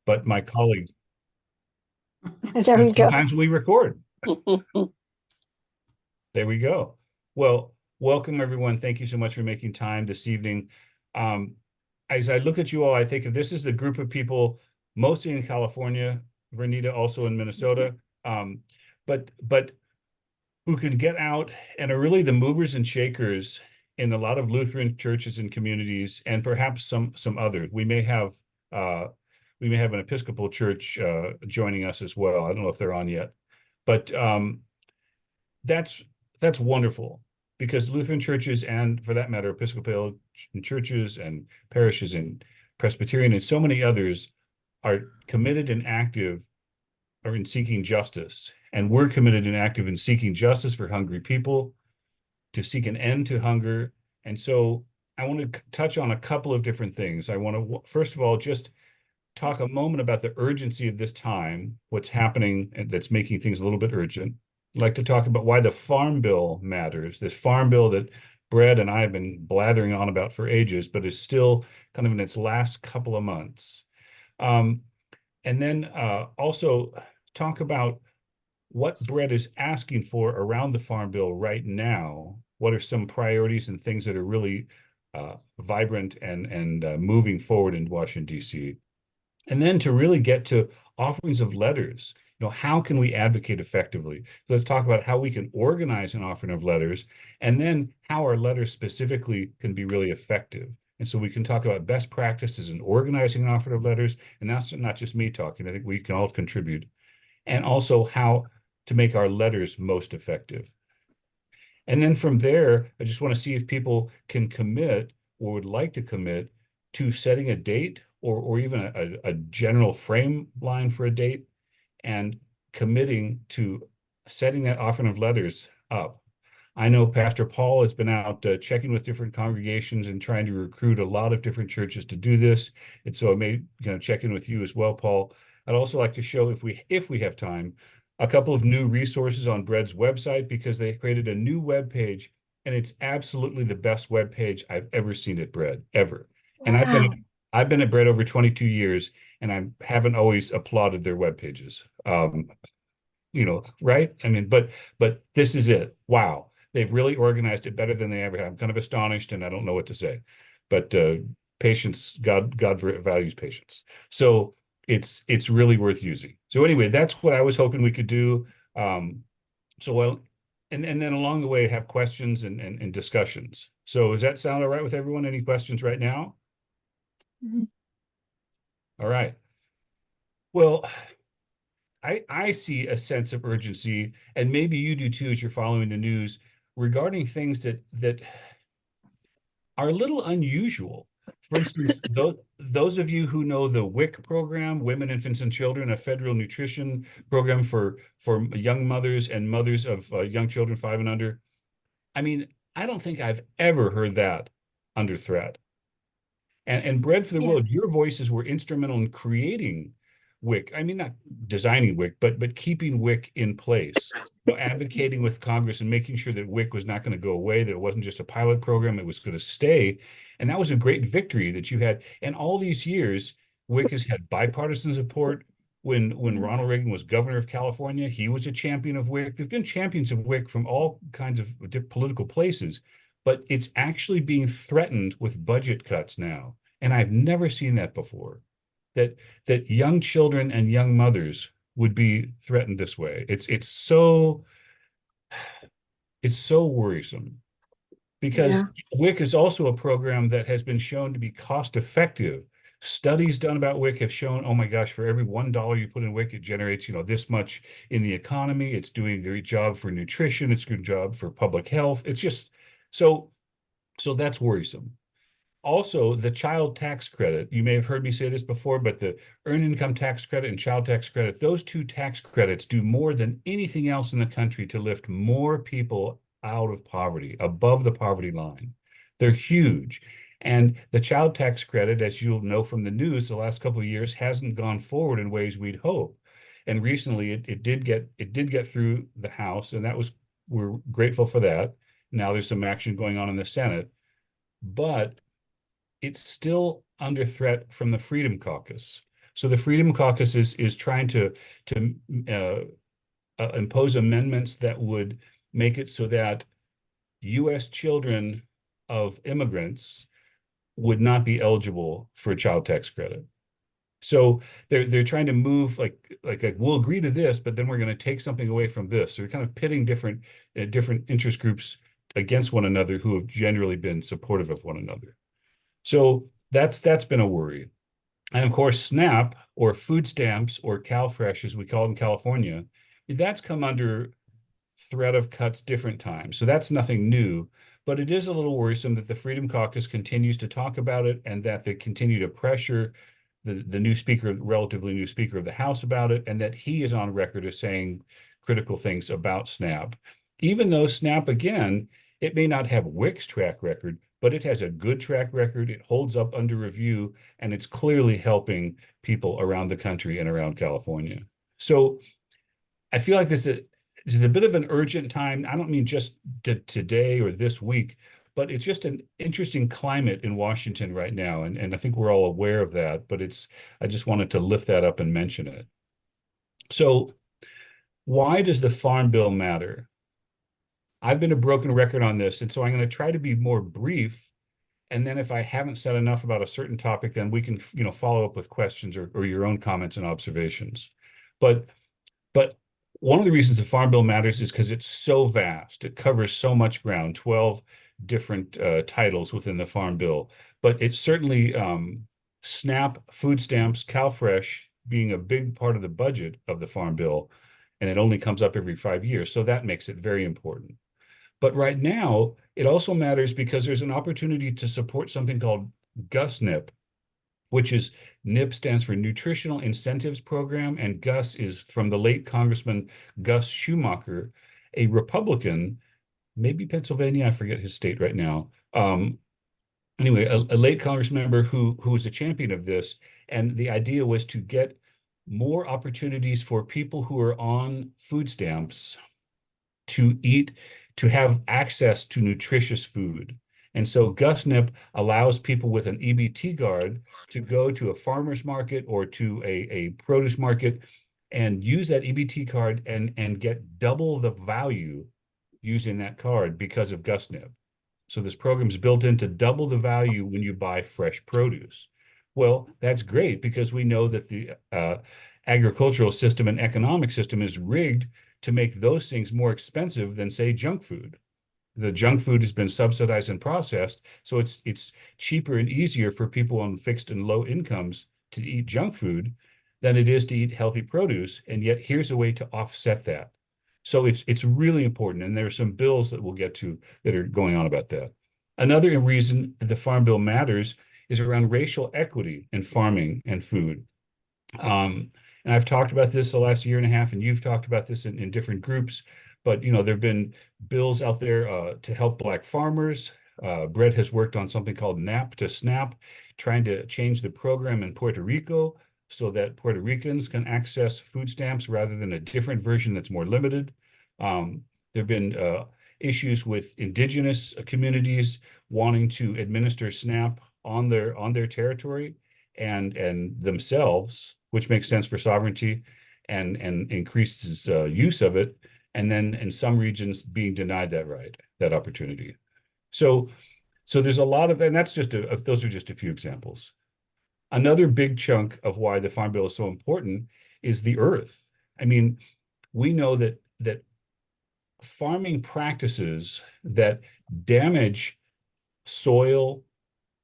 but my colleague, There and we go. sometimes we record. There we go. Well, welcome everyone. Thank you so much for making time this evening. Um, as I look at you all, I think if this is the group of people, mostly in California, Vernita, also in Minnesota, um, but who can get out and are really the movers and shakers in a lot of Lutheran churches and communities, and perhaps some other. Uh, we may have an Episcopal church joining us as well. I don't know if they're on yet, but that's that's wonderful because Lutheran churches and for that matter Episcopal churches and parishes and Presbyterian and so many others are committed and active or in seeking justice. And we're committed and active in seeking justice for hungry people, to seek an end to hunger. And so I want to touch on a couple of different things. I want to, first of all, just talk a moment about the urgency of this time, what's happening and that's making things a little bit urgent. I'd like to talk about why the Farm Bill matters, this Farm Bill that Brett and I have been blathering on about for ages, but is still kind of in its last couple of months. Um, and then also talk about what Brett is asking for around the Farm Bill right now. What are some priorities and things that are really vibrant and moving forward in Washington, D.C.? And then to really get to offerings of letters, how can we advocate effectively? So let's talk about how we can organize an offering of letters, and then how our letters specifically can be really effective. And so we can talk about best practices in organizing an offering of letters, and that's not just me talking. I think we can all contribute. And also how to make our letters most effective. And then from there, I just want to see if people can commit or would like to commit to setting a date or even a general frame line for a date and committing to setting that offering of letters up. I know Pastor Paul has been out checking with different congregations and trying to recruit a lot of different churches to do this. And so I may check in with you as well, Paul. I'd also like to show, if we have time, a couple of new resources on Bread's website because they created a new web page, and it's absolutely the best web page I've ever seen at Bread, ever. And Wow. I've been at Bread over 22 years, and I haven't always applauded their web pages. Right? I mean, but this is it. Wow. They've really organized it better than they ever have. I'm kind of astonished, and I don't know what to say. But patience, God values patience. So it's really worth using. So anyway, that's what I was hoping we could do. Well, and then along the way have questions and discussions. So does that sound all right with everyone? Any questions right now? Mhm. All right. Well, I see a sense of urgency, and maybe you do too as you're following the news regarding things that are a little unusual. For instance, those of you who know the WIC program, Women, Infants, and Children, a federal nutrition program for young mothers and mothers of young children 5 and under. I mean, I don't think I've ever heard that under threat. And Bread for the Yeah. World, your voices were instrumental in creating WIC. I mean, not designing WIC, but keeping WIC in place, advocating with Congress and making sure that WIC was not going to go away, that it wasn't just a pilot program, it was going to stay. And that was a great victory that you had. And all these years, WIC has had bipartisan support. When Mhm. Ronald Reagan was governor of California, he was a champion of WIC. There've been champions of WIC from all kinds of political places, but it's actually being threatened with budget cuts now. And I've never seen that before, that young children and young mothers would be threatened this way. It's so worrisome because Yeah. WIC is also a program that has been shown to be cost effective. Studies done about WIC have shown, oh my gosh, for every $1 you put in WIC, it generates, this much in the economy. It's doing a great job for nutrition. It's a good job for public health. It's just so that's worrisome. Also, the child tax credit, you may have heard me say this before, but the earned income tax credit and child tax credit, those two tax credits do more than anything else in the country to lift more people out of poverty, above the poverty line. They're huge. And the child tax credit, as you'll know from the news, the last couple of years hasn't gone forward in ways we'd hope. And recently it did get through the House, and we're grateful for that. Now there's some action going on in the Senate, but it's still under threat from the Freedom Caucus. So the Freedom Caucus is trying to impose amendments that would make it so that U.S. children of immigrants would not be eligible for child tax credit. So they're trying to move like we'll agree to this, but then we're going to take something away from this. So they're kind of pitting different interest groups against one another who have generally been supportive of one another. So that's been a worry. And of course, SNAP or food stamps or CalFresh, as we call it in California, that's come under threat of cuts different times. So that's nothing new, but it is a little worrisome that the Freedom Caucus continues to talk about it and that they continue to pressure the new speaker, relatively new speaker of the House about it, and that he is on record as saying critical things about SNAP. Even though SNAP, again, it may not have WIC's track record, but it has a good track record. It holds up under review, and it's clearly helping people around the country and around California. So I feel like this is a bit of an urgent time. I don't mean just today or this week, but it's just an interesting climate in Washington right now. And I think we're all aware of that, but I just wanted to lift that up and mention it. So why does the Farm Bill matter? I've been a broken record on this, and so I'm going to try to be more brief. And then if I haven't said enough about a certain topic, then we can, follow up with questions or your own comments and observations. But one of the reasons the Farm Bill matters is because it's so vast. It covers so much ground, 12 different titles within the Farm Bill. But it's certainly SNAP, food stamps, CalFresh being a big part of the budget of the Farm Bill, and it only comes up every 5 years. So that makes it very important. But right now, it also matters because there's an opportunity to support something called GUSNIP, which is NIP stands for Nutritional Incentives Program, and Gus is from the late Congressman Gus Schumacher, a Republican, maybe Pennsylvania, I forget his state right now. Anyway, a late Congress member who was a champion of this, and the idea was to get more opportunities for people who are on food stamps to have access to nutritious food. And so GusNIP allows people with an EBT card to go to a farmer's market or to a produce market and use that EBT card and get double the value using that card because of GusNIP. So this program is built in to double the value when you buy fresh produce. Well, that's great because we know that the agricultural system and economic system is rigged to make those things more expensive than, say, junk food. The junk food has been subsidized and processed, so it's cheaper and easier for people on fixed and low incomes to eat junk food than it is to eat healthy produce. And yet here's a way to offset that. So it's really important. And there are some bills that we'll get to that are going on about that. Another reason that the Farm Bill matters is around racial equity in farming and food. And I've talked about this the last year and a half, and you've talked about this in different groups. But there have been bills out there to help Black farmers. Brett has worked on something called NAP to SNAP, trying to change the program in Puerto Rico so that Puerto Ricans can access food stamps rather than a different version that's more limited. There have been issues with indigenous communities wanting to administer SNAP on their territory and themselves, which makes sense for sovereignty and increases use of it. And then in some regions being denied that opportunity. So there's a lot of, and that's those are just a few examples. Another big chunk of why the Farm Bill is so important is the earth. I mean, we know that farming practices that damage soil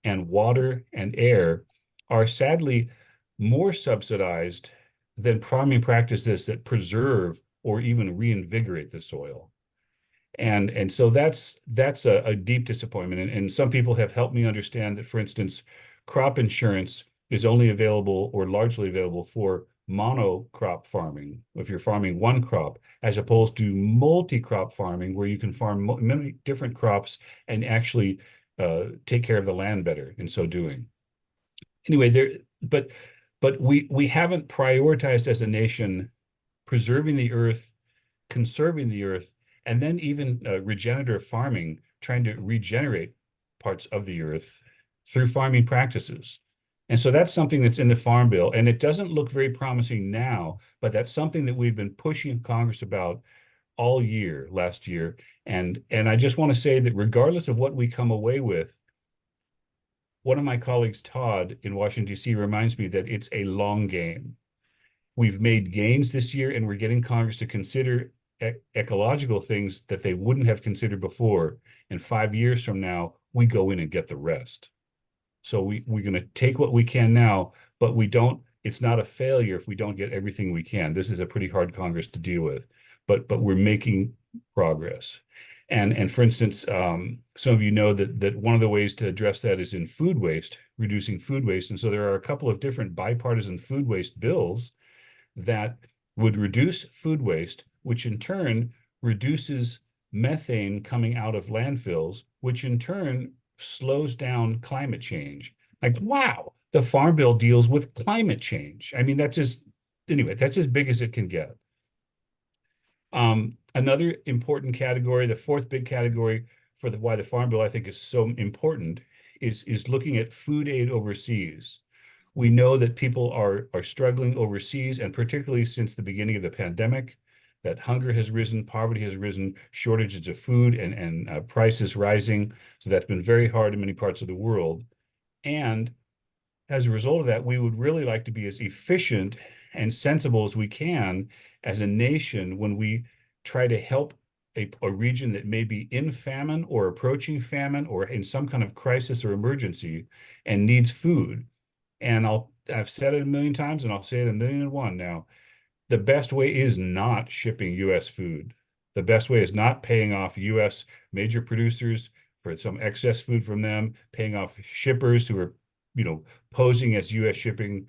and water and air are sadly more subsidized than farming practices that preserve or even reinvigorate the soil. And so that's a deep disappointment. And some people have helped me understand that, for instance, crop insurance is only available or largely available for monocrop farming, if you're farming one crop, as opposed to multi-crop farming, where you can farm many different crops and actually take care of the land better in so doing. Anyway, but we haven't prioritized as a nation preserving the earth, conserving the earth, and then even regenerative farming, trying to regenerate parts of the earth through farming practices. And so that's something that's in the Farm Bill, and it doesn't look very promising now, but that's something that we've been pushing Congress about all year, last year. And I just want to say that regardless of what we come away with, one of my colleagues, Todd, in Washington, D.C., reminds me that it's a long game. We've made gains this year, and we're getting Congress to consider ecological things that they wouldn't have considered before. And 5 years from now, we go in and get the rest. So we're going to take what we can now, but it's not a failure if we don't get everything we can. This is a pretty hard Congress to deal with, but we're making progress. And for instance, some of you know that one of the ways to address that is in food waste, reducing food waste. And so there are a couple of different bipartisan food waste bills that would reduce food waste, which in turn reduces methane coming out of landfills, which in turn slows down climate change. Like, wow, the Farm Bill deals with climate change. I mean, that's as big as it can get. Another important category, the fourth big category for why the Farm Bill I think is so important is looking at food aid overseas. We know that people are struggling overseas, and particularly since the beginning of the pandemic, that hunger has risen, poverty has risen, shortages of food and prices rising. So that's been very hard in many parts of the world. And as a result of that, we would really like to be as efficient and sensible as we can as a nation when we try to help a region that may be in famine or approaching famine or in some kind of crisis or emergency and needs food. And I've said it a million times, and I'll say it 1,000,001 now. The best way is not shipping U.S. food. The best way is not paying off U.S. major producers for some excess food from them, paying off shippers who are, posing as U.S. shipping.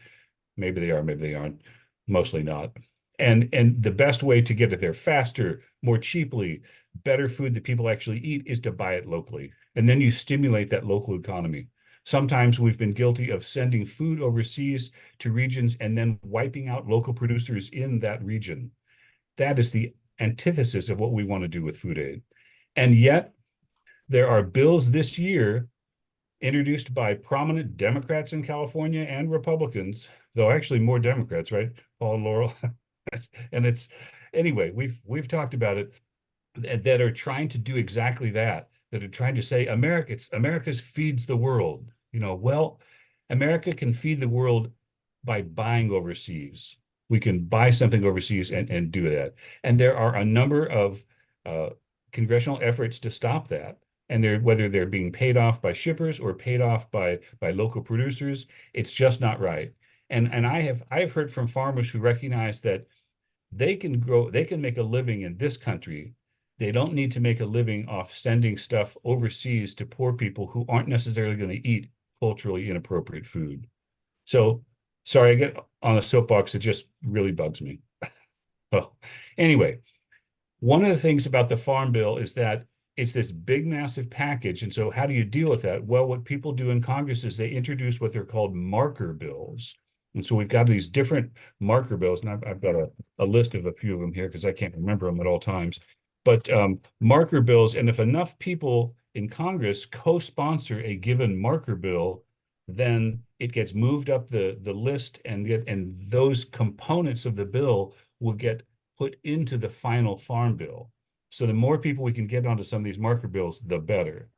Maybe they are, maybe they aren't. Mostly not. And the best way to get it there faster, more cheaply, better food that people actually eat is to buy it locally. And then you stimulate that local economy. Sometimes we've been guilty of sending food overseas to regions and then wiping out local producers in that region. That is the antithesis of what we want to do with food aid. And yet, there are bills this year introduced by prominent Democrats in California and Republicans, though actually more Democrats, right? Paul and Laurel. And anyway, we've talked about it, that are trying to do exactly that are trying to say America's feeds the world. Well, America can feed the world by buying overseas. We can buy something overseas and do that. And there are a number of congressional efforts to stop that. And whether they're being paid off by shippers or paid off by local producers, it's just not right. And I've heard from farmers who recognize that they can make a living in this country. They don't need to make a living off sending stuff overseas to poor people who aren't necessarily going to eat culturally inappropriate food. So sorry, I get on a soapbox. It just really bugs me. Well, anyway, one of the things about the Farm Bill is that it's this big, massive package. And so how do you deal with that? Well, what people do in Congress is they introduce what they're called marker bills. And so we've got these different marker bills, and I've got a list of a few of them here because I can't remember them at all times. But marker bills, and if enough people in Congress co-sponsor a given marker bill, then it gets moved up the list, and those components of the bill will get put into the final Farm Bill. So the more people we can get onto some of these marker bills, the better.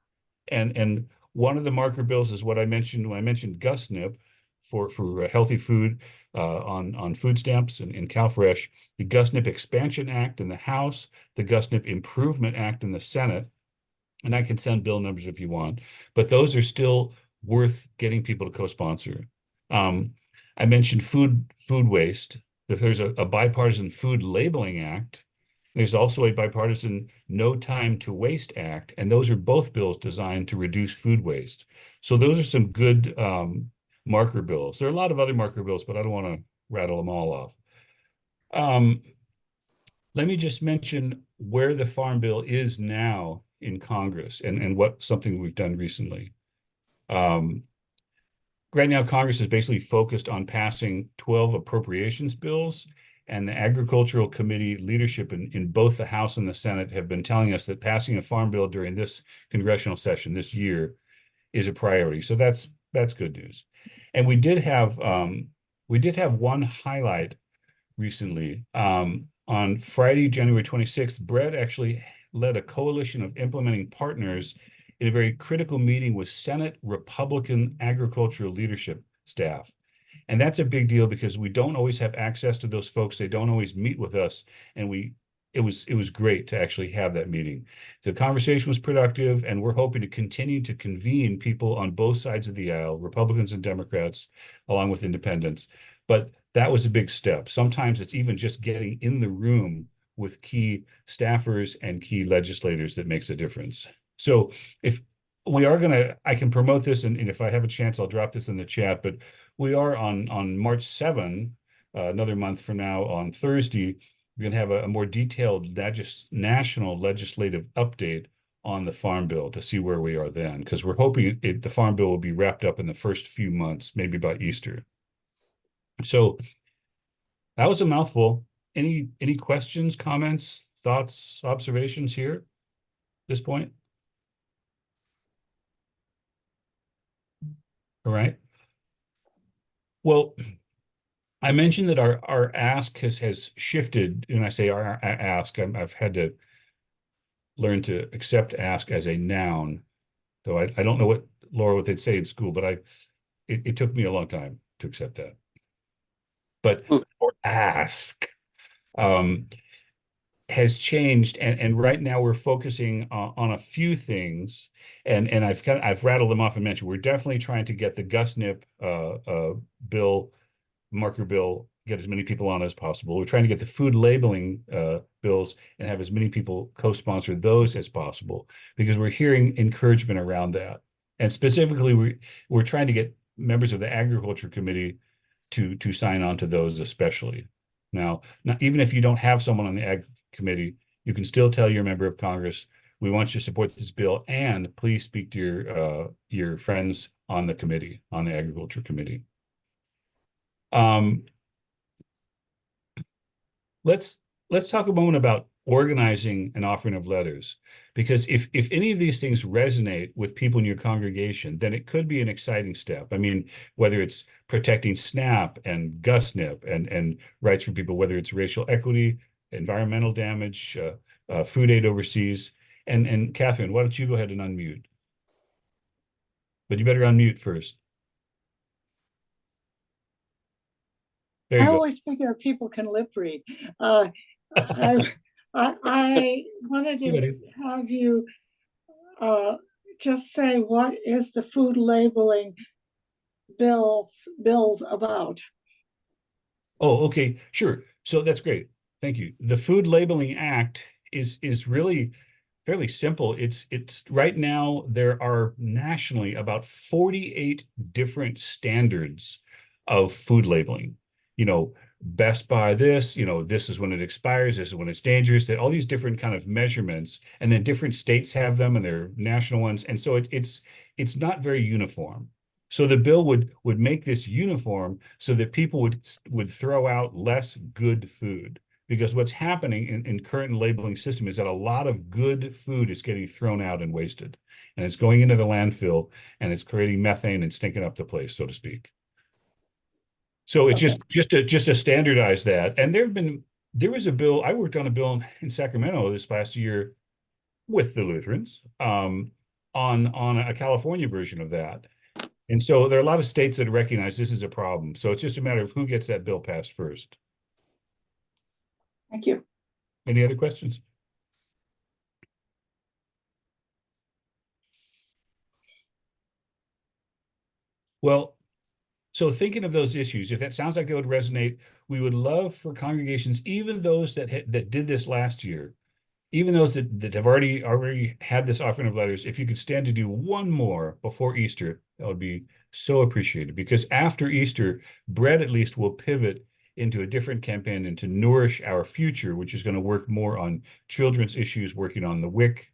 And one of the marker bills is what I mentioned when I mentioned GusNIP for healthy food on food stamps and CalFresh, the GusNIP Expansion Act in the House, the GusNIP Improvement Act in the Senate. And I can send bill numbers if you want, but those are still worth getting people to co-sponsor. I mentioned food waste. There's a bipartisan Food Labeling Act. There's also a bipartisan No Time to Waste Act, and those are both bills designed to reduce food waste. So those are some good marker bills. There are a lot of other marker bills, but I don't want to rattle them all off. Let me just mention where the Farm Bill is now in Congress and something we've done recently. Right now, Congress is basically focused on passing 12 appropriations bills, and the Agricultural Committee leadership in both the House and the Senate have been telling us that passing a Farm Bill during this congressional session this year is a priority. So that's that's good news. And we did have one highlight recently. On Friday, January 26th, Brett actually led a coalition of implementing partners in a very critical meeting with Senate Republican agricultural leadership staff. And that's a big deal because we don't always have access to those folks. They don't always meet with us. And it was great to actually have that meeting. The conversation was productive, and we're hoping to continue to convene people on both sides of the aisle, Republicans and Democrats, along with independents. But that was a big step. Sometimes it's even just getting in the room with key staffers and key legislators that makes a difference. So if we are I can promote this, and if I have a chance, I'll drop this in the chat, but we are on March 7, another month from now on Thursday, we're going to have a more detailed national legislative update on the Farm Bill to see where we are then, because we're hoping the Farm Bill will be wrapped up in the first few months, maybe by Easter. So that was a mouthful. Any questions, comments, thoughts, observations here at this point? All right. Well, I mentioned that our ask has shifted. And I say our ask, I've had to learn to accept ask as a noun, though I don't know what they'd say in school, but it took me a long time to accept that. But or ask has changed, and right now we're focusing on a few things, and I've rattled them off and mentioned we're definitely trying to get the GusNIP bill, marker bill, get as many people on as possible. We're trying to get the food labeling bills and have as many people co-sponsor those as possible, because we're hearing encouragement around that. And specifically, we're trying to get members of the Agriculture Committee to sign on to those especially. Now, even if you don't have someone on the Ag Committee, you can still tell your member of Congress, we want you to support this bill, and please speak to your friends on the committee, on the Agriculture Committee. Let's talk a moment about organizing an offering of letters, because if any of these things resonate with people in your congregation, then it could be an exciting step. I mean, whether it's protecting SNAP and GusNIP and rights for people, whether it's racial equity, environmental damage, food aid overseas. And Catherine, why don't you go ahead and unmute? But you better unmute first. There you I go. always figure people can lip read. I wanted to have you just say, what is the food labeling bills about? Oh, okay, sure. So that's great. Thank you. The Food Labeling Act is really fairly simple. It's right now there are nationally about 48 different standards of food labeling. Best by this, this is when it expires, this is when it's dangerous, that all these different kind of measurements, and then different states have them and they're national ones. And so it's not very uniform. So the bill would make this uniform so that people would throw out less good food. Because what's happening in current labeling system is that a lot of good food is getting thrown out and wasted. And it's going into the landfill, and it's creating methane and stinking up the place, so to speak. So it's just to standardize that. And there was a bill, I worked on a bill in Sacramento this last year with the Lutherans on a California version of that. And so there are a lot of states that recognize this is a problem. So it's just a matter of who gets that bill passed first. Thank you. Any other questions? Well, so thinking of those issues, if that sounds like it would resonate, we would love for congregations, even those that did this last year, even those that have already had this offering of letters, if you could stand to do one more before Easter, that would be so appreciated. Because after Easter, Bread at least will pivot into a different campaign and to Nourish Our Future, which is going to work more on children's issues, working on the WIC,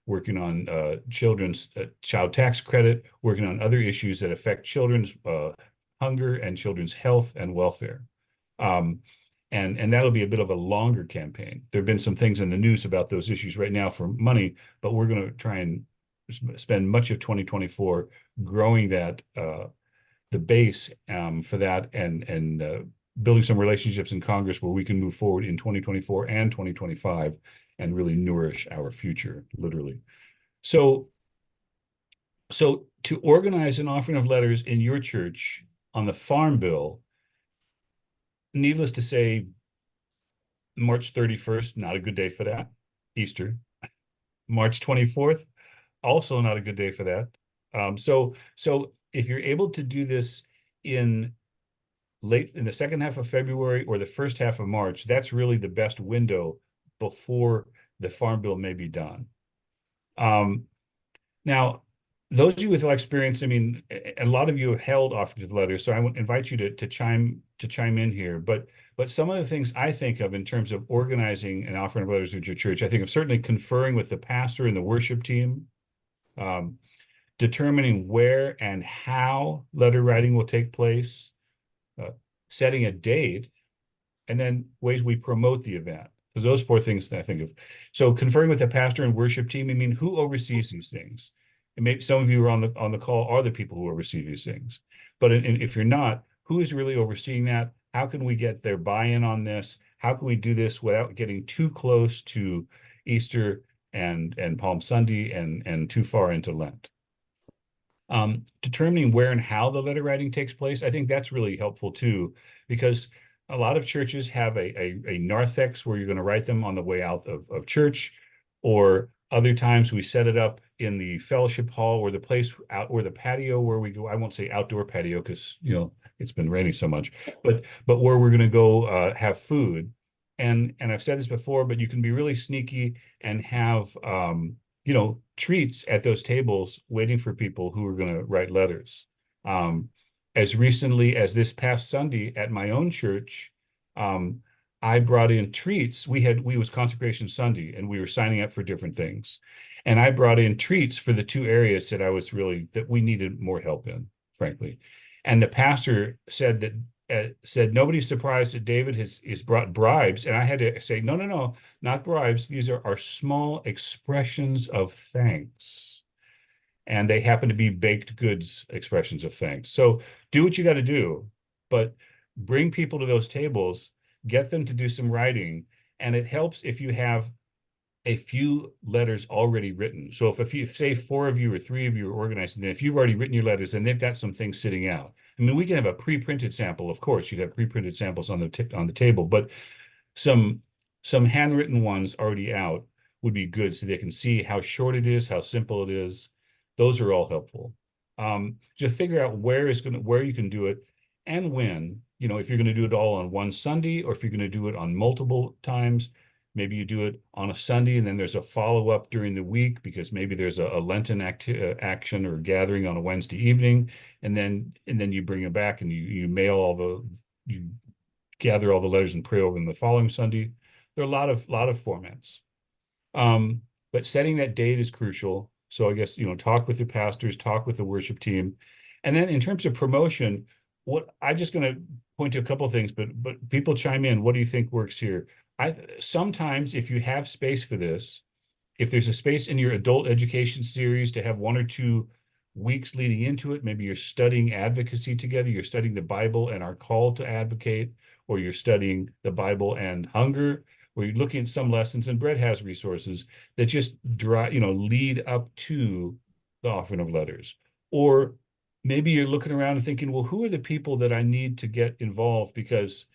working on children's child tax credit, working on other issues that affect children's hunger and children's health and welfare. And that'll be a bit of a longer campaign. There have been some things in the news about those issues right now for money, but we're going to try and spend much of 2024 growing that the base for that, and building some relationships in Congress where we can move forward in 2024 and 2025 and really nourish our future, literally. So to organize an offering of letters in your church on the Farm Bill, needless to say, March 31st, not a good day for that. Easter. March 24th, also not a good day for that. So if you're able to do this in the second half of February or the first half of March, that's really the best window before the Farm Bill may be done. Now, those of you with experience, I mean, a lot of you have held offerings of letters, so I would invite you to chime in here. But some of the things I think of in terms of organizing an offering of letters at your church, I think of certainly conferring with the pastor and the worship team, determining where and how letter writing will take place, setting a date, and then ways we promote the event. Because those four things that I think of. So conferring with the pastor and worship team, I mean, who oversees these things? And maybe some of you are on the call are the people who oversee these things. But if you're not, who is really overseeing that? How can we get their buy-in on this? How can we do this without getting too close to Easter and Palm Sunday and too far into Lent? Determining where and how the letter writing takes place, I think that's really helpful too, because a lot of churches have a narthex where you're going to write them on the way out of church, or other times we set it up in the fellowship hall or the place out or the patio where we go. I won't say outdoor patio because it's been raining so much, but where we're going to go have food. And I've said this before, but you can be really sneaky and have treats at those tables waiting for people who are going to write letters. As recently as this past Sunday at my own church, I brought in treats. We was Consecration Sunday, and we were signing up for different things. And I brought in treats for the two areas that we needed more help in, frankly. And the pastor said nobody's surprised that David has brought bribes. And I had to say, no, not bribes. These are our small expressions of thanks. And they happen to be baked goods expressions of thanks. So do what you got to do, but bring people to those tables, get them to do some writing. And it helps if you have a few letters already written. So if you say 4 of you or 3 of you are organized, and then if you've already written your letters, then they've got some things sitting out. I mean, we can have a pre-printed sample. Of course, you'd have pre-printed samples on the table, but some handwritten ones already out would be good, so they can see how short it is, how simple it is. Those are all helpful. Just figure out where you can do it and when. If you're going to do it all on one Sunday, or if you're going to do it on multiple times. Maybe you do it on a Sunday and then there's a follow-up during the week because maybe there's a Lenten action or gathering on a Wednesday evening, and then you bring them back and you gather all the letters and pray over them the following Sunday. There are a lot of formats, but setting that date is crucial. So I guess talk with your pastors, talk with the worship team, and then in terms of promotion, I'm just going to point to a couple of things, but people chime in. What do you think works here? Sometimes if you have space for this, if there's a space in your adult education series to have 1 or 2 weeks leading into it, maybe you're studying advocacy together, you're studying the Bible and are called to advocate, or you're studying the Bible and hunger, or you're looking at some lessons, and Brett has resources that just lead up to the offering of letters. Or maybe you're looking around and thinking, well, who are the people that I need to get involved? Because,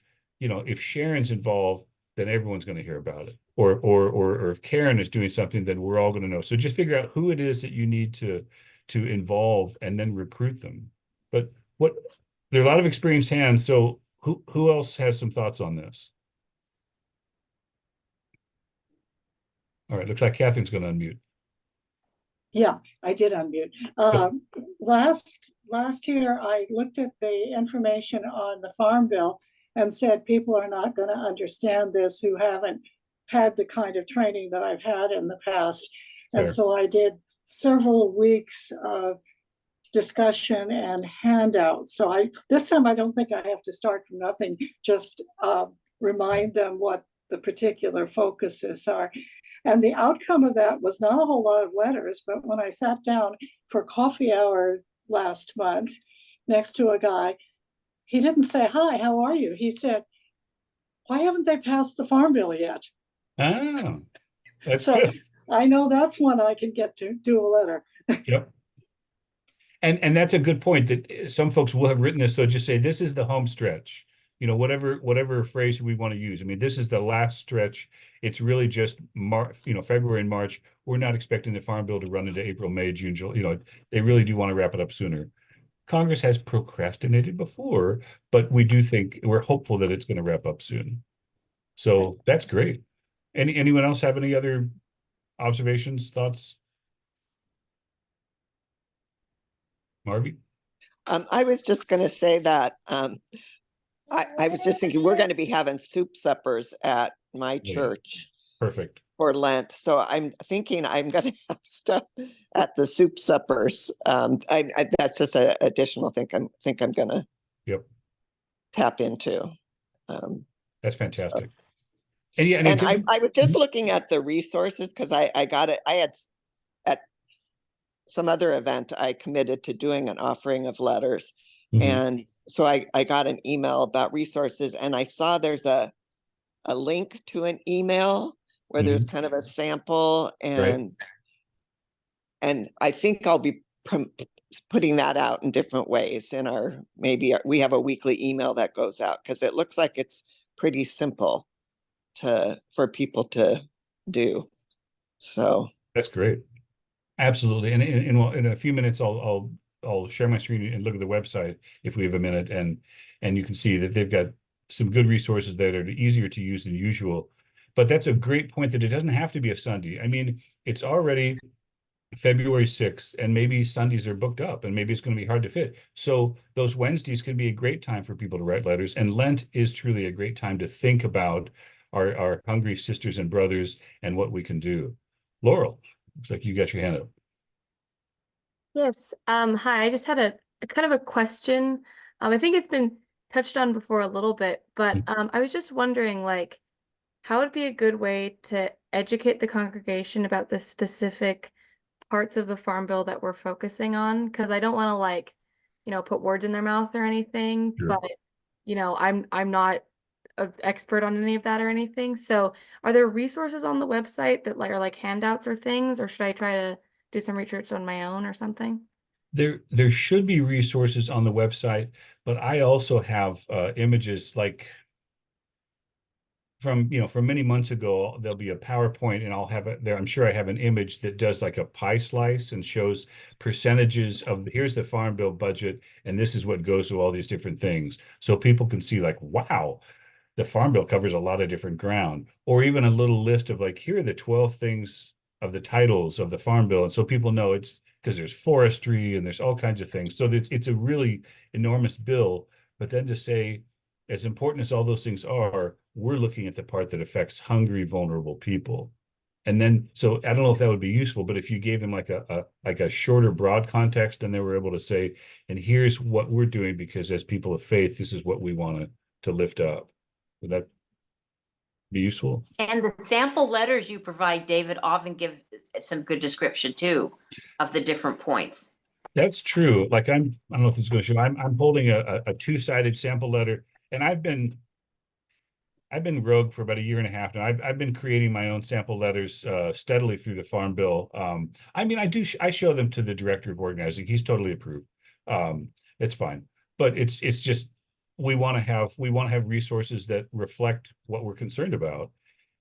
if Sharon's involved, then everyone's going to hear about it. Or if Karen is doing something, then we're all going to know. So just figure out who it is that you need to involve and then recruit them. But there are a lot of experienced hands. So who else has some thoughts on this? All right, looks like Catherine's going to unmute. Yeah, I did unmute. Last year, I looked at the information on the Farm Bill and said people are not going to understand this who haven't had the kind of training that I've had in the past. Fair. And so I did several weeks of discussion and handouts. So this time I don't think I have to start from nothing, just remind them what the particular focuses are. And the outcome of that was not a whole lot of letters, but when I sat down for coffee hour last month, next to a guy. He didn't say, "Hi, how are you?" He said, "Why haven't they passed the Farm Bill yet?" Ah, that's So good. I know that's one I can get to do a letter. Yep. And that's a good point that some folks will have written this. So just say, this is the home stretch, whatever phrase we want to use. I mean, this is the last stretch. It's really just February and March. We're not expecting the Farm Bill to run into April, May, June, July. They really do want to wrap it up sooner. Congress has procrastinated before, but we're hopeful that it's going to wrap up soon. So that's great. Anyone else have any other observations, thoughts? Marby? I was just going to say that I was just thinking we're going to be having soup suppers at my Yeah. church Perfect. for Lent. So I'm thinking I'm going to have stuff at the soup suppers. That's just an additional thing I'm going to Yep. tap into. That's fantastic. And yeah, And I was just looking at the resources because I got it. I had at some other event, I committed to doing an offering of letters. And so I got an email about resources, and I saw there's a link to an email where there's kind of a sample, and I think I'll be putting that out in different ways in we have a weekly email that goes out because it looks like it's pretty simple for people to do. So that's great. Absolutely. And in a few minutes, I'll share my screen and look at the website if we have a minute, and you can see that they've got some good resources that are easier to use than usual. But that's a great point that it doesn't have to be a Sunday. I mean, it's already February 6th, and maybe Sundays are booked up, and maybe it's going to be hard to fit. So those Wednesdays can be a great time for people to write letters. And Lent is truly a great time to think about our hungry sisters and brothers and what we can do. Laurel, looks like you got your hand up. Yes. Hi, I just had a kind of a question. I think it's been touched on before a little bit, but I was just wondering, like, how would be a good way to educate the congregation about the specific parts of the Farm Bill that we're focusing on? Because I don't want to, like, put words in their mouth or anything, Sure. but I'm not an expert on any of that or anything. So are there resources on the website that are like handouts or things, or should I try to do some research on my own or something? There should be resources on the website, but I also have images like from many months ago. There'll be a PowerPoint, and I'll have it there. I'm sure I have an image that does like a pie slice and shows percentages of here's the Farm Bill budget, and this is what goes to all these different things. So people can see like, wow, the Farm Bill covers a lot of different ground, or even a little list of like, here are the 12 things of the titles of the Farm Bill. And so people know it's because there's forestry and there's all kinds of things. So that it's a really enormous bill. But then to say, as important as all those things are, we're looking at the part that affects hungry, vulnerable people. And then, so I don't know if that would be useful, but if you gave them like a shorter, broad context, and they were able to say, and here's what we're doing because as people of faith, this is what we want to lift up. Would that be useful? And the sample letters you provide, David, often give some good description too of the different points. That's true. Like I don't know if this is going to show. I'm holding a two-sided sample letter, and I've been rogue for about a year and a half now. I've been creating my own sample letters steadily through the Farm Bill. I mean, I show them to the director of organizing. He's totally approved. It's fine, but it's just we want to have resources that reflect what we're concerned about,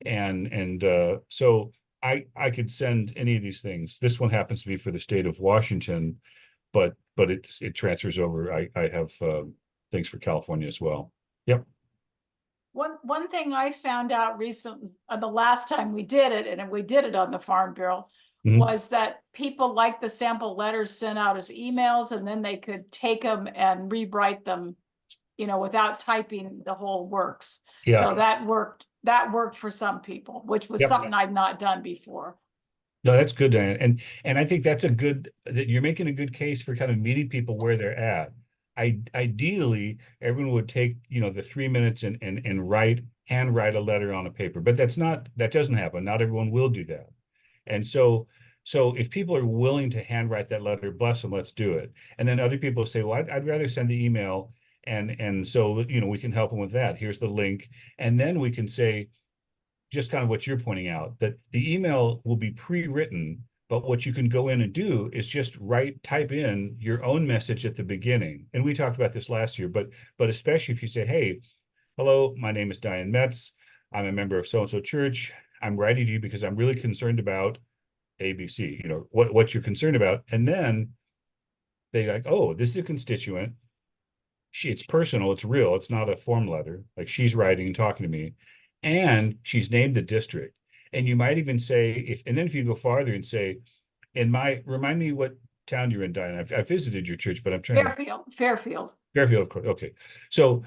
and so I could send any of these things. This one happens to be for the state of Washington, but it transfers over. I have things for California as well. Yep. One thing I found out recently, the last time we did it, and we did it on the Farm Bill, was that people liked the sample letters sent out as emails, and then they could take them and rewrite them, without typing the whole works. Yeah. So that worked. That worked for some people, which was something I'd not done before. No, that's good, Diane. And I think that you're making a good case for kind of meeting people where they're at. Ideally, everyone would take, the 3 minutes and handwrite a letter on a paper, but that doesn't happen. Not everyone will do that. And so So if people are willing to handwrite that letter, bless them, let's do it. And then other people say, well, I'd rather send the email. And so, we can help them with that. Here's the link. And then we can say, just kind of what you're pointing out, that the email will be pre-written, but what you can go in and do is just type in your own message at the beginning. And we talked about this last year, but especially if you say, hey, hello, my name is Diane Metz. I'm a member of so-and-so church. I'm writing to you because I'm really concerned about ABC, what you're concerned about. And then they like, oh, this is a constituent. It's personal, it's real, it's not a form letter. Like, she's writing and talking to me. And she's named the district. And you might even say, and then if you go farther and say, remind me what town you're in, Diane. I visited your church, but I'm trying to. Fairfield. Fairfield, of course. Okay. So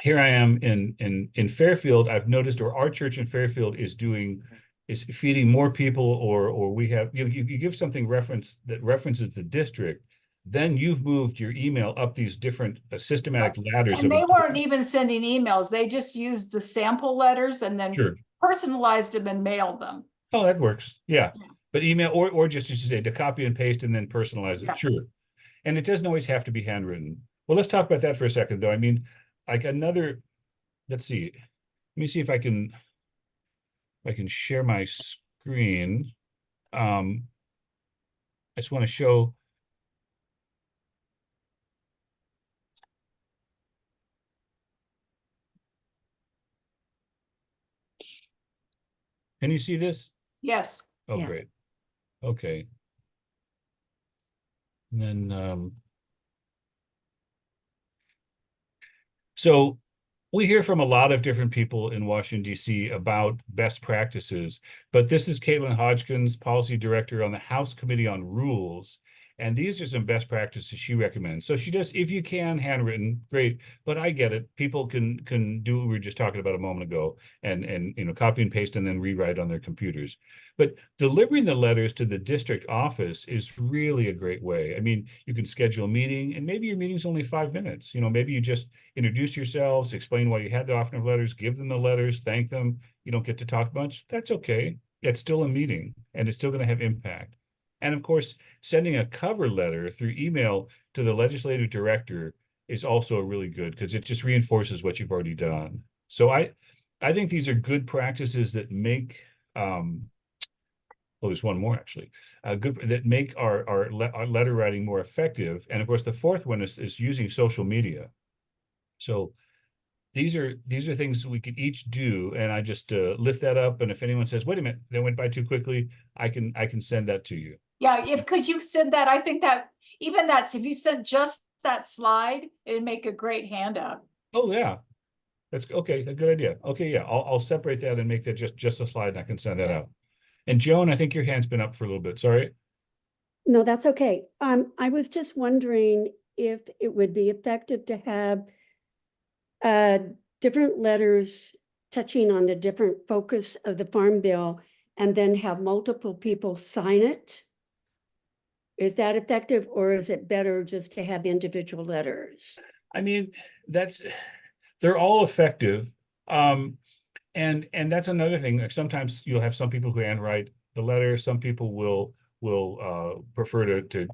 here I am in Fairfield. I've noticed, or our church in Fairfield is feeding more people, or we have, you give something that references the district, then you've moved your email up these different systematic ladders. And they weren't even sending emails. They just used the sample letters and then Sure. personalized them and mailed them. Oh, that works. Yeah. Yeah. But email, or just to say, to copy and paste and then personalize it. Yeah. Sure. And it doesn't always have to be handwritten. Well, let's talk about that for a second, though. I mean, like let's see. Let me see if I can share my screen. I just want to show. Can you see this? Yes. Oh, Yeah. great. Okay. And then, so we hear from a lot of different people in Washington, D.C. about best practices, but this is Caitlin Hodgkins, Policy Director on the House Committee on Rules. And these are some best practices she recommends. So she does, if you can, handwritten, great. But I get it. People can do what we were just talking about a moment ago, and copy and paste and then rewrite on their computers. But delivering the letters to the district office is really a great way. I mean, you can schedule a meeting, and maybe your meeting's only 5 minutes. Maybe you just introduce yourselves, explain why you had the offering of letters, give them the letters, thank them. You don't get to talk much. That's okay. It's still a meeting, and it's still going to have impact. And of course, sending a cover letter through email to the legislative director is also really good, because it just reinforces what you've already done. So I think these are good practices that make, there's one more actually, that make our letter writing more effective. And of course, the fourth one is using social media. So these are things we could each do, and I just lift that up. And if anyone says, "Wait a minute, that went by too quickly," I can send that to you. Yeah, could you send that? I think that if you sent just that slide, it'd make a great handout. Oh yeah, that's okay. A good idea. Okay, yeah, I'll separate that and make that just a slide, and I can send that out. And Joan, I think your hand's been up for a little bit. Sorry. No, that's okay. I was just wondering if it would be effective to have different letters touching on the different focus of the Farm Bill, and then have multiple people sign it. Is that effective, or is it better just to have individual letters? I mean, they're all effective. And that's another thing. Like, sometimes you'll have some people who handwrite the letter. Some people will prefer to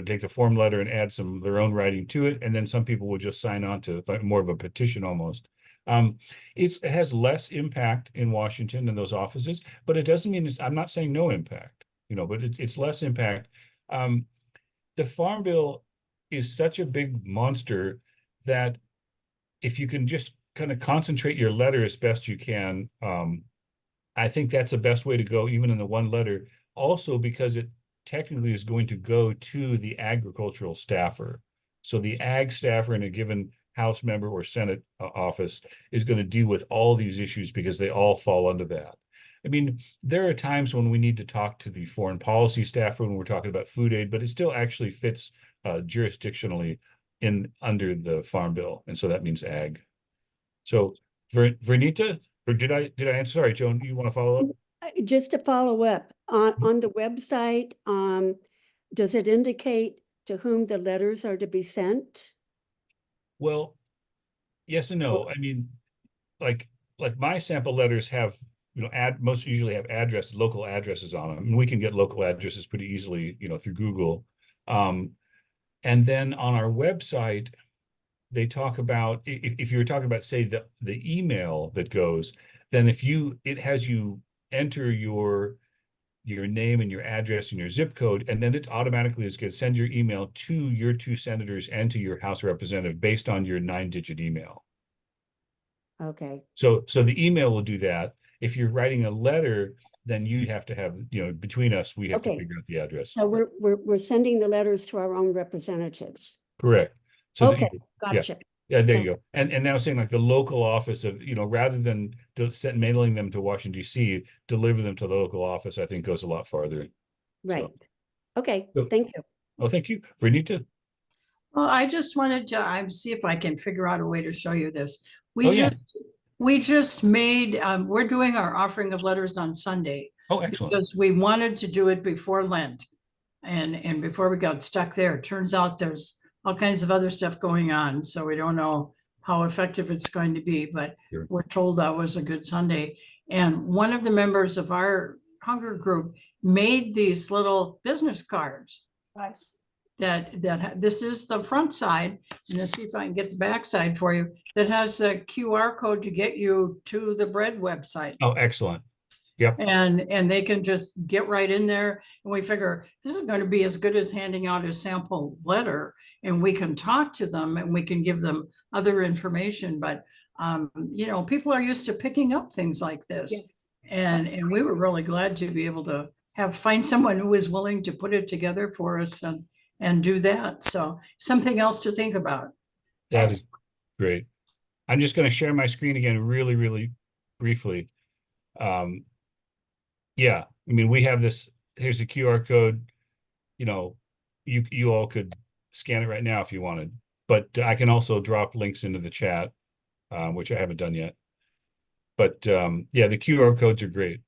take the form letter and add some of their own writing to it. And then some people will just sign on to like more of a petition almost. It has less impact in Washington than those offices, but it doesn't mean I'm not saying no impact, but it's less impact. The Farm Bill is such a big monster that if you can just kind of concentrate your letter as best you can, I think that's the best way to go, even in the one letter. Also, because it technically is going to go to the agricultural staffer. So the ag staffer in a given House member or Senate office is going to deal with all these issues because they all fall under that. I mean, there are times when we need to talk to the foreign policy staffer when we're talking about food aid, but it still actually fits jurisdictionally under the Farm Bill. And so that means ag. So Vernita, or did I answer? Sorry, Joan, you want to follow up? Just to follow up, on the website, does it indicate to whom the letters are to be sent? Well, yes and no. I mean, like my sample letters have most usually have local addresses on them. And we can get local addresses pretty easily, through Google. And then on our website, they talk about, if you were talking about, say, the email that goes, then it has you enter your name and your address and your zip code, and then it automatically is going to send your email to your 2 senators and to your House representative based on your 9-digit email. Okay, So the email will do that. If you're writing a letter, then you have to have, between us, we have to Okay. figure out the address. so we're sending the letters to our own representatives. Correct. So Okay, gotcha. Yeah, there you go. And I was saying, like, the local office of, rather than mailing them to Washington, D.C., deliver them to the local office, I think goes a lot farther. Right. Okay, So- thank you. Oh, thank you. Vernita? Well, I just wanted to see if I can figure out a way to show you this. Oh, yeah. We just made, we're doing our offering of letters on Sunday Oh, excellent. because we wanted to do it before Lent. And before we got stuck there, it turns out there's all kinds of other stuff going on. So we don't know how effective it's going to be, but Sure. we're told that was a good Sunday. And one of the members of our hunger group made these little business cards Nice. that this is the front side, and let's see if I can get the back side for you, that has a QR code to get you to the bread website. Oh, excellent. Yep. And they can just get right in there, and we figure this is going to be as good as handing out a sample letter, and we can talk to them and we can give them other information. But people are used to picking up things like this. Yes. And we were really glad to be able to find someone who was willing to put it together for us and do that. So something else to think about. That is great. I'm just going to share my screen again really, really briefly. Yeah, I mean, we have this, here's a QR code, you all could scan it right now if you wanted, but I can also drop links into the chat, which I haven't done yet. But yeah, the QR codes are great.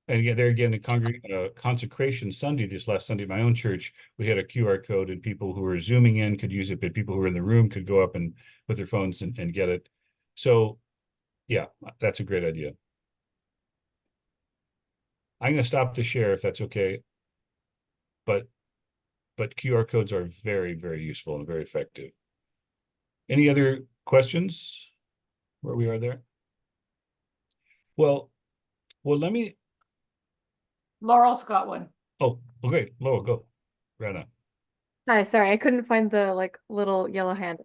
And again, there again, the Consecration Sunday, this last Sunday at my own church, we had a QR code, and people who were Zooming in could use it, but people who were in the room could go up and with their phones and get it. So yeah, that's a great idea. I'm going to stop the share if that's okay. But QR codes are very, very useful and very effective. Any other questions where we are there? Well, let me. Laurel's got one. Oh, great. Laurel, go. Right on. Hi, sorry, I couldn't find the little yellow hand.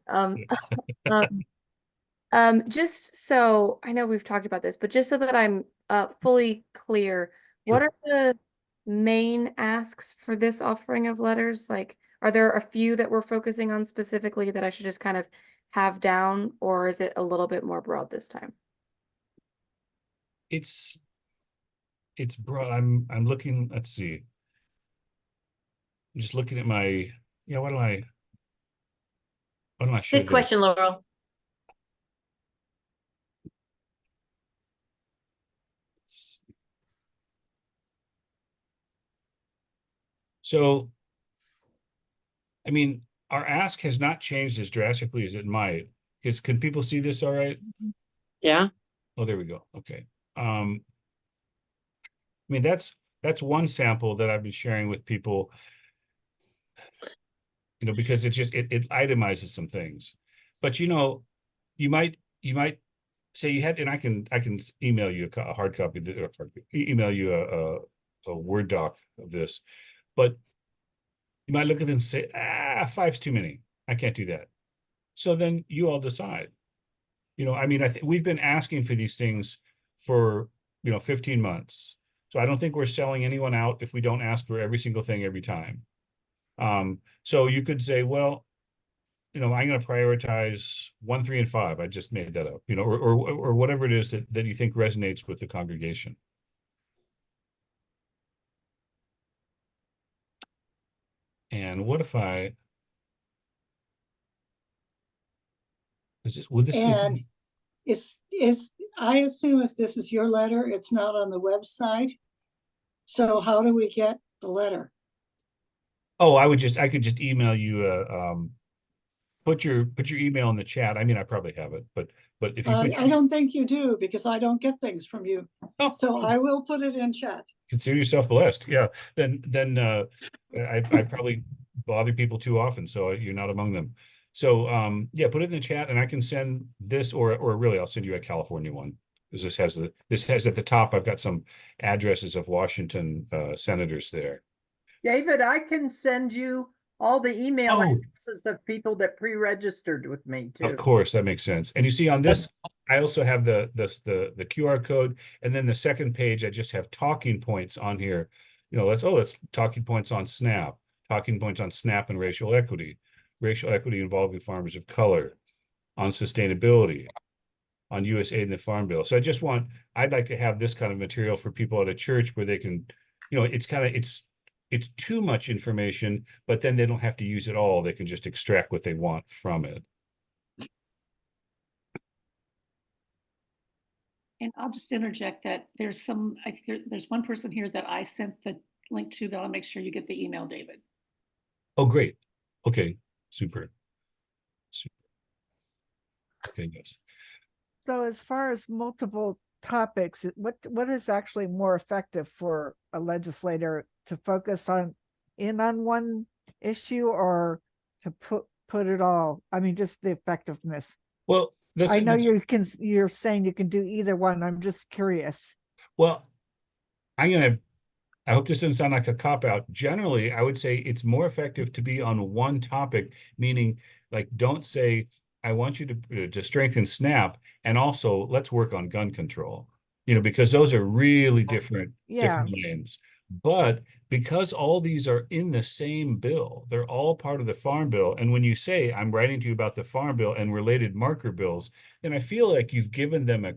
Just so I know we've talked about this, but just so that I'm fully clear, what Sure. are the main asks for this offering of letters? Like, are there a few that we're focusing on specifically that I should just kind of have down, or is it a little bit more broad this time? It's broad. I'm looking, let's see. I'm just looking at my, why don't I share Good question, this? Laurel. So, I mean, our ask has not changed as drastically as it might. Can people see this all right? Yeah. Oh, there we go. Okay. I mean, that's one sample that I've been sharing with people, because it itemizes some things. But you might say you had, and I can email you a hard copy, email you a Word doc of this, but you might look at it and say, 5's too many. I can't do that. So then you all decide. I mean, I think we've been asking for these things for 15 months. So I don't think we're selling anyone out if we don't ask for every single thing every time. So you could say, well, I'm going to prioritize 1, 3, and 5. I just made that up, or whatever it is that you think resonates with the congregation. And what if I? Would this? And I assume if this is your letter, it's not on the website. So how do we get the letter? Oh, I could just email you put your email in the chat. I mean, I probably have it, but if you put I don't think you do because I don't get things from you. oh, So I will put it in chat. consider yourself blessed. Yeah. Then I probably bother people too often, so you're not among them. So yeah, put it in the chat and I can send this or really I'll send you a California one. Because this has at the top, I've got some addresses of Washington senators there. David, I can send you all the email Oh. addresses of people that pre-registered with me Of too. course, that makes sense. And you see on this, I also have the QR code, and then the second page, I just have talking points on here. You know, let's talking points on SNAP, talking points on SNAP and racial equity involving farmers of color, on sustainability, on USAID and the Farm Bill. So I'd like to have this kind of material for people at a church where they can, you know, it's too much information, but then they don't have to use it all. They can just extract what they want from it. And I'll just interject that there's there's one person here that I sent the link to that I'll make sure you get the email, David. Oh, great. Okay, super. Okay, yes. So as far as multiple topics, what is actually more effective for a legislator to focus on one issue or to put it all? I mean, just the effectiveness. Well, I know you're saying you can do either one. I'm just curious. Well, I hope this doesn't sound like a cop-out. Generally, I would say it's more effective to be on one topic, meaning like don't say, I want you to strengthen SNAP and also let's work on gun control, you know, because those are really different lanes. But because all these are in the same bill, they're all part of the Farm Bill. And when you say, I'm writing to you about the Farm Bill and related marker bills, then I feel like you've given them a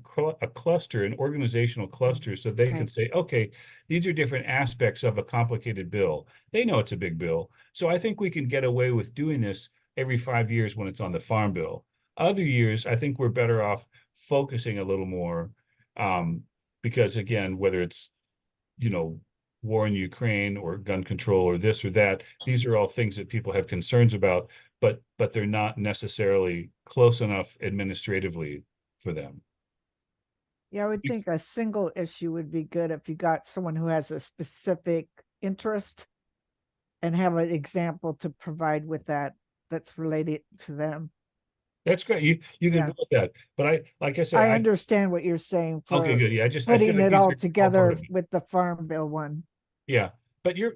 cluster, an organizational cluster, so they can say, okay, these are different aspects of a complicated bill. They know it's a big bill. So I think we can get away with doing this every 5 years when it's on the Farm Bill. Other years, I think we're better off focusing a little more because again, whether it's, you know, war in Ukraine or gun control or this or that, these are all things that people have concerns about, but they're not necessarily close enough administratively for them. Yeah, I would think a single issue would be good if you got someone who has a specific interest and have an example to provide with that's related to them. That's great. You can go with that. But like I said, I understand what you're saying for okay, good. Yeah, I feel putting like it these all are together with the Farm Bill one. Yeah, but you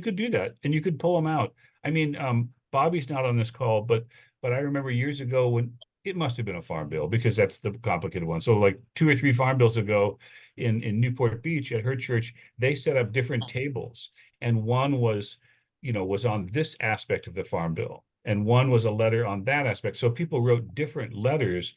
could do that and you could pull them out. I mean, Bobby's not on this call, but I remember years ago when it must have been a Farm Bill because that's the complicated one. So like 2 or 3 Farm Bills ago in Newport Beach at her church, they set up different tables, and one was on this aspect of the Farm Bill, and one was a letter on that aspect. So people wrote different letters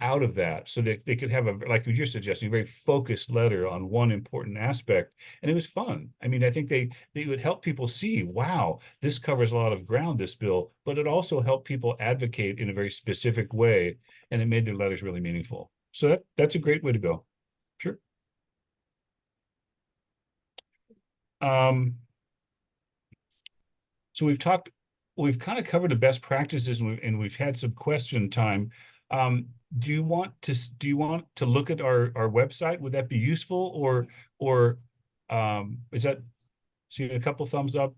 out of that so that they could have like you're suggesting, a very focused letter on one important aspect. And it was fun. I mean, I think they would help people see, wow, this covers a lot of ground, this bill, but it also helped people advocate in a very specific way, and it made their letters really meaningful. So that's a great way to go. Sure. So we've kind of covered the best practices, and we've had some question time. Do you want to look at our website? Would that be useful, or is that seeing a couple thumbs up?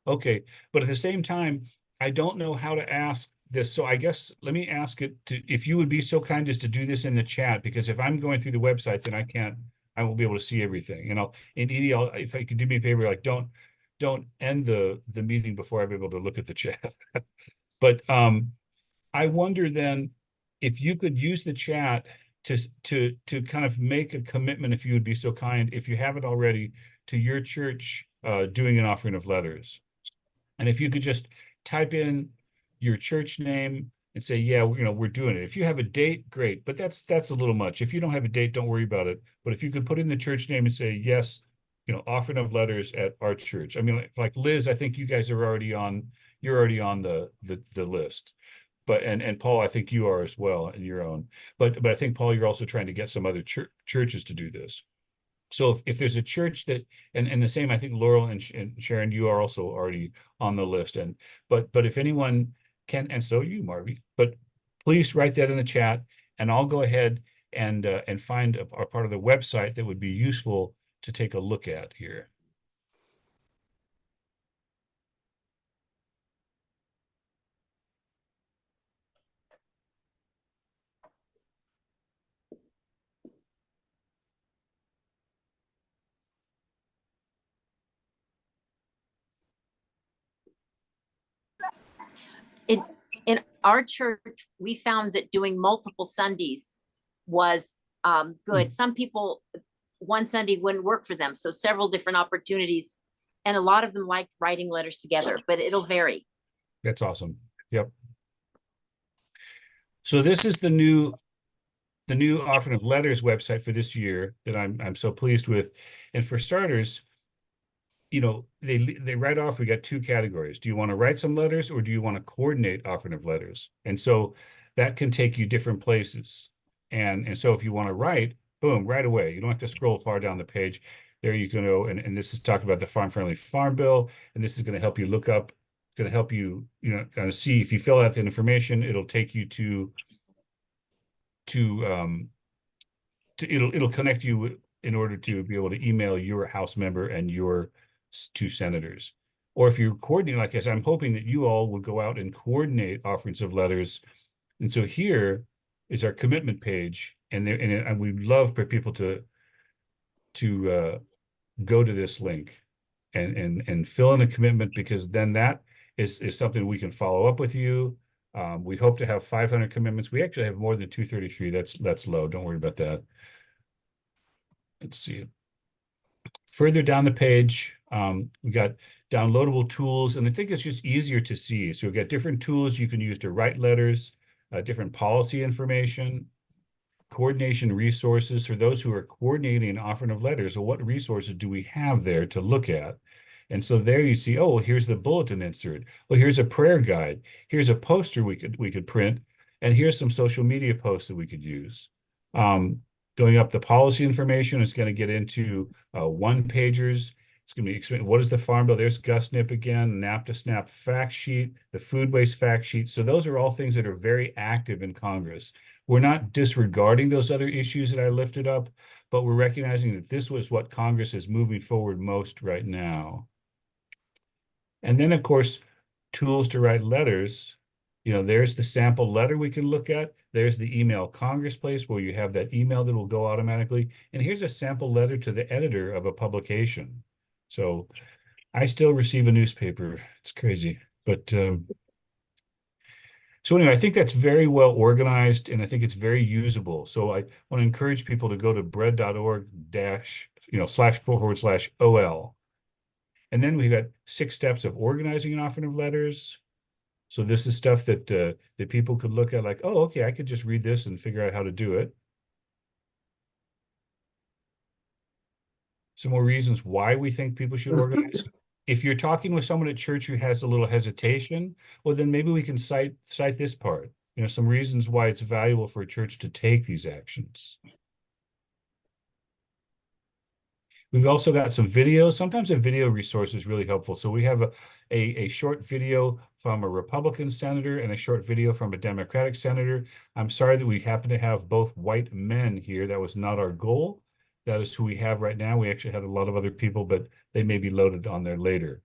Okay, but at the same time, I don't know how to ask this, so I guess let me ask it if you would be so kind as to do this in the chat, because if I'm going through the website, then I won't be able to see everything. And Edie, if I could do me a favor, like don't end the meeting before I'm able to look at the chat. But I wonder then if you could use the chat to kind of make a commitment, if you would be so kind, if you haven't already, to your church doing an offering of letters. And if you could just type in your church name and say, yeah, we're doing it. If you have a date, great, but that's a little much. If you don't have a date, don't worry about it. But if you could put in the church name and say, yes, offering of letters at our church. I mean, like Liz, I think you guys are already on, you're already on the list. But and Paul, I think you are as well in your own. But I think, Paul, you're also trying to get some other churches to do this. So if there's a church that, and the same, I think Laurel and Sharon, you are also already on the list. But if anyone and so you, Marvy. But please write that in the chat, and I'll go ahead and find a part of the website that would be useful to take a look at here. In our church, we found that doing multiple Sundays was good. Some people, one Sunday wouldn't work for them, so several different opportunities, and a lot of them liked writing letters together, but it'll vary. That's awesome. Yep. So this is the new Offering of Letters website for this year that I'm so pleased with. And for starters, you know, they write off, we got two categories. Do you want to write some letters, or do you want to coordinate offering of letters? And so that can take you different places. And so if you want to write, boom, right away. You don't have to scroll far down the page. There you can go, and this is talking about the Farm Friendly Farm Bill, and this is going to help you look up, it's going to help you, you know, kind of see if you fill out the information, it'll take you to it'll connect you in order to be able to email your House member and your two senators. Or if you're coordinating like this, I'm hoping that you all will go out and coordinate offerings of letters. And so here is our commitment page, and we'd love for people to go to this link and fill in a commitment, because then that is something we can follow up with you. We hope to have 500 commitments. We actually have more than 233. That's low. Don't worry about that. Let's see. Further down the page, we got downloadable tools, and I think it's just easier to see. So we've got different tools you can use to write letters, different policy information, coordination resources for those who are coordinating an offering of letters. So what resources do we have there to look at? And so there you see, oh, here's the bulletin insert. Well, here's a prayer guide. Here's a poster we could print, and here's some social media posts that we could use. Going up the policy information, it's going to get into one-pagers. It's going to be explain what is the Farm Bill. There's GusNIP again, NAP SNAP fact sheet, the food waste fact sheet. So those are all things that are very active in Congress. We're not disregarding those other issues that I lifted up, but we're recognizing that this was what Congress is moving forward most right now. And then, of course, tools to write letters. You know, there's the sample letter we can look at. There's the email Congress place where you have that email that will go automatically. And here's a sample letter to the editor of a publication. So I still receive a newspaper. It's crazy. But so anyway, I think that's very well organized, and I think it's very usable. So I want to encourage people to go to bread.org//OL. And then we've got 6 steps of organizing an offering of letters. So this is stuff that that people could look at, like, oh, okay, I could just read this and figure out how to do it. Some more reasons why we think people should organize. If you're talking with someone at church who has a little hesitation, well, then maybe we can cite this part. You know, some reasons why it's valuable for a church to take these actions. We've also got some videos. Sometimes a video resource is really helpful. So we have a short video from a Republican senator and a short video from a Democratic senator. I'm sorry that we happen to have both white men here. That was not our goal. That is who we have right now. We actually had a lot of other people, but they may be loaded on there later.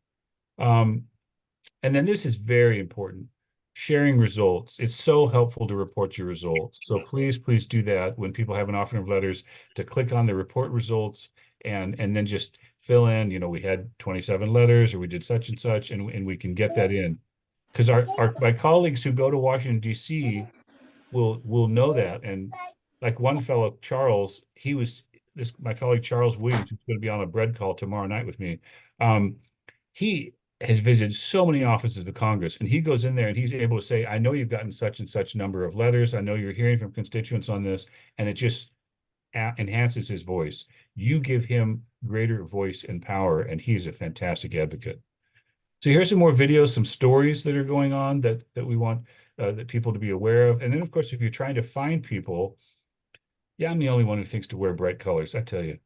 And then this is very important. Sharing results. It's so helpful to report your results. So please do that when people have an offering of letters, to click on the report results and then just fill in, you know, we had 27 letters, or we did such and such, and we can get that in. Because my colleagues who go to Washington, D.C. will know that. And like one fellow, Charles, my colleague Charles Williams, who's going to be on a bread call tomorrow night with me. He has visited so many offices of Congress, and he goes in there and he's able to say, I know you've gotten such and such number of letters. I know you're hearing from constituents on this, and it just enhances his voice. You give him greater voice and power, and he's a fantastic advocate. So here's some more videos, some stories that are going on that we want that people to be aware of. And then, of course, if you're trying to find people, yeah, I'm the only one who thinks to wear bright colors, I tell you.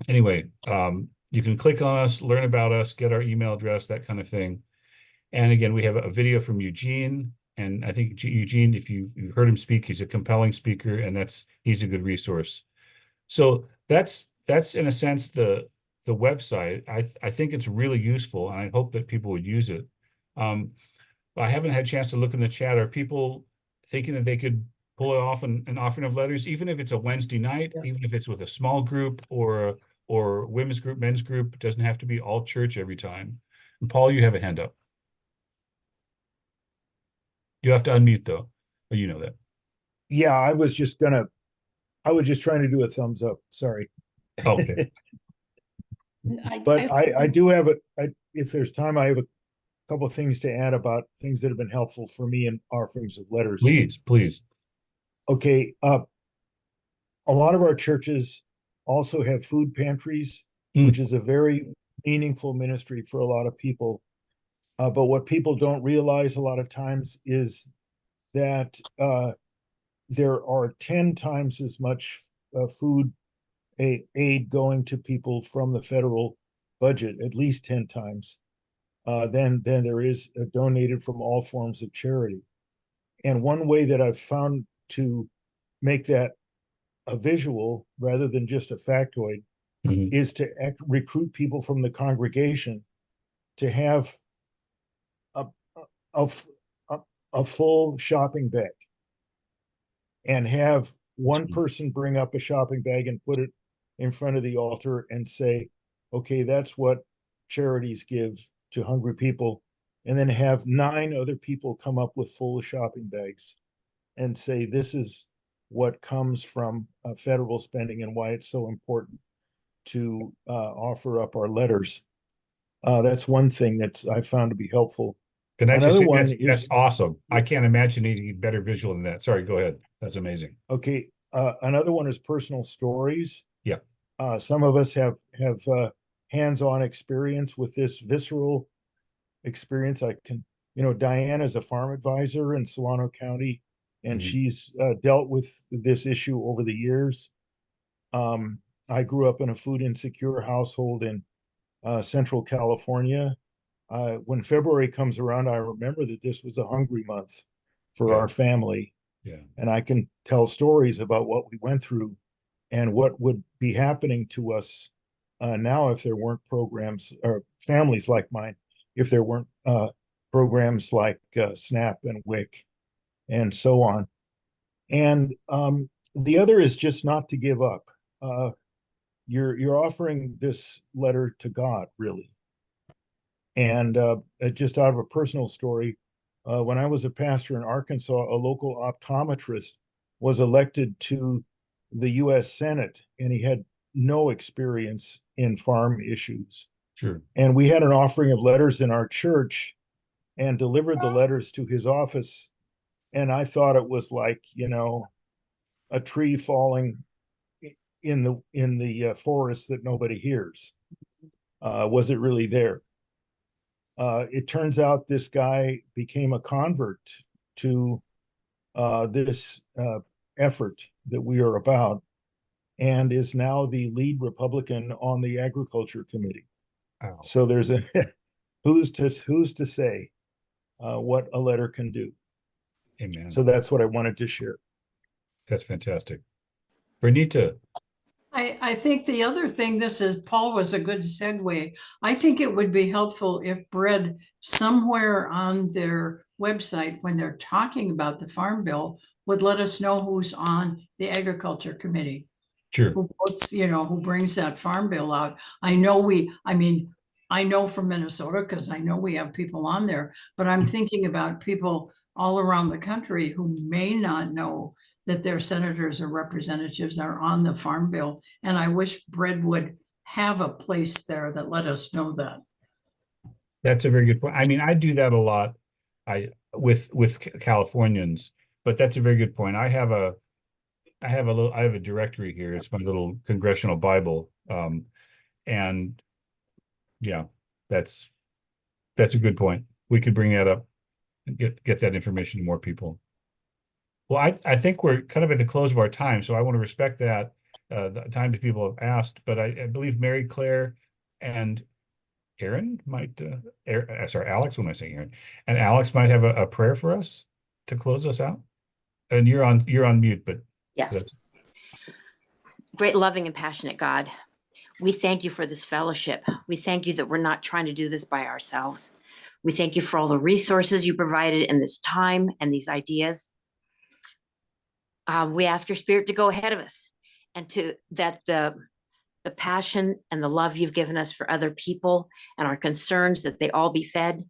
Anyway, you can click on us, learn about us, get our email address, that kind of thing. And again, we have a video from Eugene, and I think Eugene, if you've heard him speak, he's a compelling speaker, and he's a good resource. So that's in a sense the website. I think it's really useful, and I hope that people would use it. I haven't had a chance to look in the chat. Are people thinking that they could pull it off an offering of letters, even if it's a Wednesday night, even if it's with a small group or women's group, men's group? It doesn't have to be all church every time. And Paul, you have a hand up. You have to unmute though. Oh, you know that. Yeah, I was just trying to do a thumbs up. Sorry. Okay. But I do have if there's time, I have a couple of things to add about things that have been helpful for me in offerings of letters. Please. Okay. A lot of our churches also have food pantries, which is a very meaningful ministry for a lot of people. But what people don't realize a lot of times is that there are 10 times as much food aid going to people from the federal budget, at least 10 times, than there is donated from all forms of charity. And one way that I've found to make that a visual rather than just a factoid is to recruit people from the congregation to have a full shopping bag, and have one person bring up a shopping bag and put it in front of the altar and say, okay, that's what charities give to hungry people. And then have 9 other people come up with full shopping bags and say, this is what comes from federal spending and why it's so important to offer up our letters. That's one thing that I found to be helpful. Can I Another just one that's awesome. I can't imagine anything better visual than that. Sorry, go ahead. That's amazing. Okay. Another one is personal stories. Yeah. Some of us have hands-on experience with this visceral experience. Diane is a farm advisor in Solano County, and she's dealt with this issue over the years. I grew up in a food insecure household in Central California. When February comes around, I remember that this was a hungry month for our family. Yeah. And I can tell stories about what we went through and what would be happening to us now if there weren't programs or families like mine, if there weren't programs like SNAP and WIC and so on. And the other is just not to give up. You're offering this letter to God, really. And just out of a personal story, when I was a pastor in Arkansas, a local optometrist was elected to the U.S. Senate, and he had no experience in farm issues. Sure. And we had an offering of letters in our church and delivered the letters to his office. And I thought it was like, a tree falling in the forest that nobody hears. Was it really there? It turns out this guy became a convert to this effort that we are about, and is now the lead Republican on the Agriculture Committee. Wow. So there's a who's to say what a letter can do. Amen. So that's what I wanted to share. That's fantastic. Bernita. I think the other thing, Paul was a good segue. I think it would be helpful if Bread somewhere on their website, when they're talking about the Farm Bill, would let us know who's on the Agriculture Committee. Sure. Who votes, who brings that Farm Bill out. I know from Minnesota, because I know we have people on there, but I'm thinking about people all around the country who may not know that their senators or representatives are on the Farm Bill. And I wish Bread would have a place there that let us know that. That's a very good point. I mean, I do that a lot with Californians, but that's a very good point. I have a directory here. It's my little congressional Bible. And yeah, that's a good point. We could bring that up and get that information to more people. Well, I think we're kind of at the close of our time, so I want to respect that the time that people have asked. But I believe Mary Claire and Aaron might, sorry, Alex, when I say Aaron, and Alex might have a prayer for us to close us out. And you're on mute, but Yes. that's- Great, loving and passionate God, we thank you for this fellowship. We thank you that we're not trying to do this by ourselves. We thank you for all the resources you provided in this time and these ideas. We ask your spirit to go ahead of us, and that the passion and the love you've given us for other people and our concerns, that they all be fed,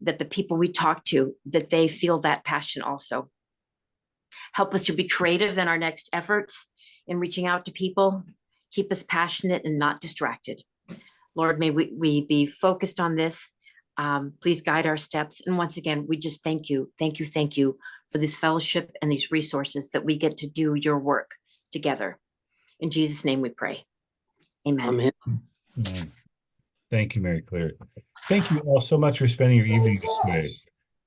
that the people we talk to, that they feel that passion also. Help us to be creative in our next efforts in reaching out to people. Keep us passionate and not distracted. Lord, may we be focused on this. Please guide our steps. And once again, we just thank you for this fellowship and these resources that we get to do your work together. In Jesus' name we pray. Amen. Amen. Thank you, Mary Claire. Thank you all so much for spending your evening this way.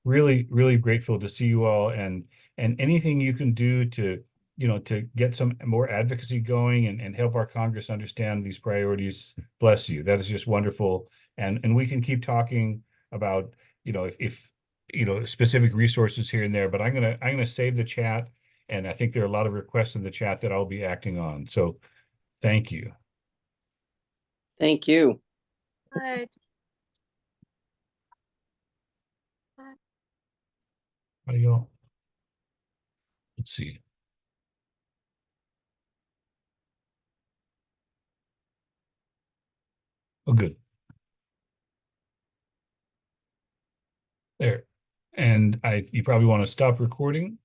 Really, really grateful to see you all, and anything you can do to, to get some more advocacy going and help our Congress understand these priorities. Bless you. That is just wonderful. And we can keep talking about, if specific resources here and there, but I'm gonna save the chat, and I think there are a lot of requests in the chat that I'll be acting on. So thank you. Thank you. Right. How do y'all? Let's see. Oh, good. There. And you probably want to stop recording.